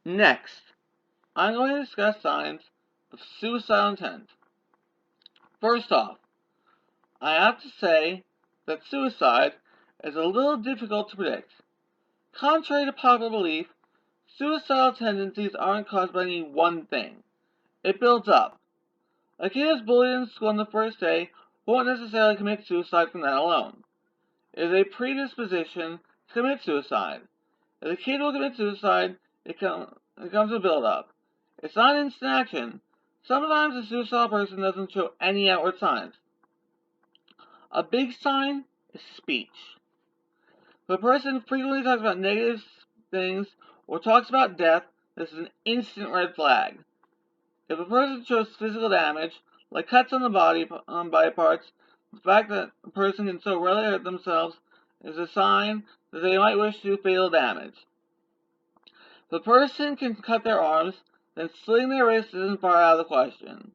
Next, I'm going to discuss signs of suicidal intent. First off, I have to say that suicide is a little difficult to predict. Contrary to popular belief, suicidal tendencies aren't caused by any one thing. It builds up. A kid who's bullied in school on the first day won't necessarily commit suicide from that alone. It is a predisposition to commit suicide. If the kid will commit suicide, it comes a build-up. It's not instant action. Sometimes a suicidal person doesn't show any outward signs. A big sign is speech. If a person frequently talks about negative things or talks about death, this is an instant red flag. If a person shows physical damage, like cuts on the body parts, the fact that a person can so rarely hurt themselves is a sign that they might wish to do fatal damage. If a person can cut their arms, then slitting their wrists isn't far out of the question.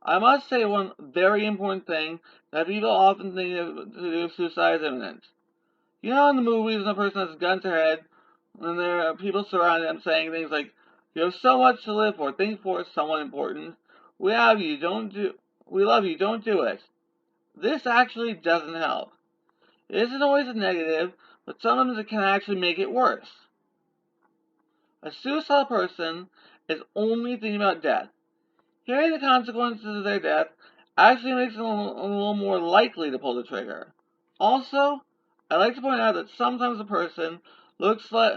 I must say one very important thing that people often think to do with suicide is imminent. You know in the movies when a person has a gun to their head, when there are people surrounding them saying things like, "You have so much to live for, think for someone important. We have you, we love you, don't do it." This actually doesn't help. It isn't always a negative, but sometimes it can actually make it worse. A suicidal person is only thinking about death. Hearing the consequences of their death actually makes them a little more likely to pull the trigger. Also, I like to point out that sometimes a person who looks like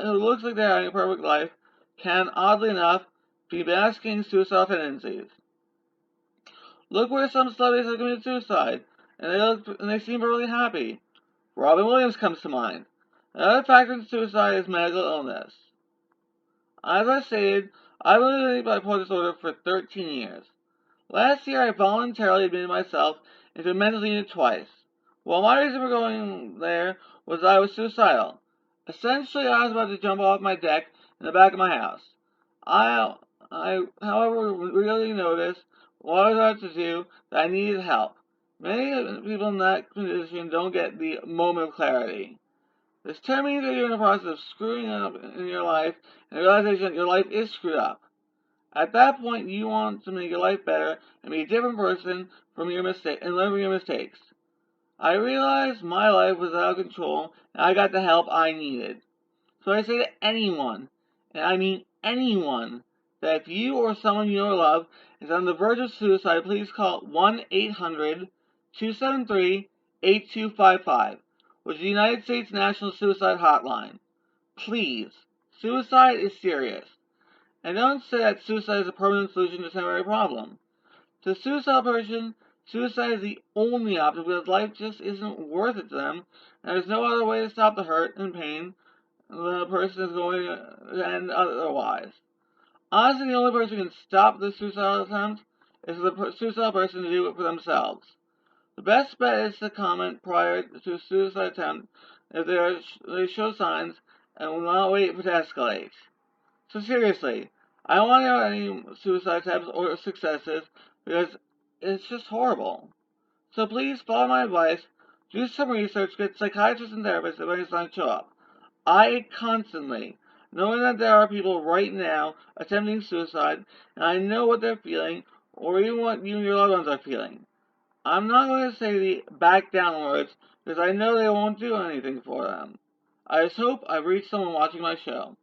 they're having a perfect life can, oddly enough, be masking suicidal tendencies. Look where some celebrities have committed suicide, and they seem really happy. Robin Williams comes to mind. Another factor in suicide is mental illness. As I stated, I've been living with bipolar disorder for 13 years. Last year, I voluntarily admitted myself into a mental unit twice. Well, my reason for going there was that I was suicidal. Essentially, I was about to jump off my deck in the back of my house. However, really noticed what I was about to do that I needed help. Many people in that condition don't get the moment of clarity. This term means that you're in the process of screwing up in your life and the realization that your life is screwed up. At that point, you want to make your life better and be a different person from your mistake and learn from your mistakes. I realized my life was out of control and I got the help I needed. So I say to anyone, and I mean anyone, that if you or someone you know or love is on the verge of suicide, please call 1-800-273-8255, which is the United States National Suicide Hotline. Please, suicide is serious. And don't say that suicide is a permanent solution to a temporary problem. To a suicidal person, suicide is the only option because life just isn't worth it to them, and there's no other way to stop the hurt and pain the person is going to end otherwise. Honestly, the only person who can stop the suicidal attempt is the suicidal person to do it for themselves. The best bet is to comment prior to a suicide attempt if they show signs and will not wait for it to escalate. So seriously, I don't want to know any suicide attempts or successes because it's just horrible. So please follow my advice, do some research, get psychiatrists and therapists if any signs show up. I constantly, knowing that there are people right now attempting suicide, and I know what they're feeling, or even what you and your loved ones are feeling. I'm not going to say the back down words, because I know they won't do anything for them. I just hope I've reached someone watching my show.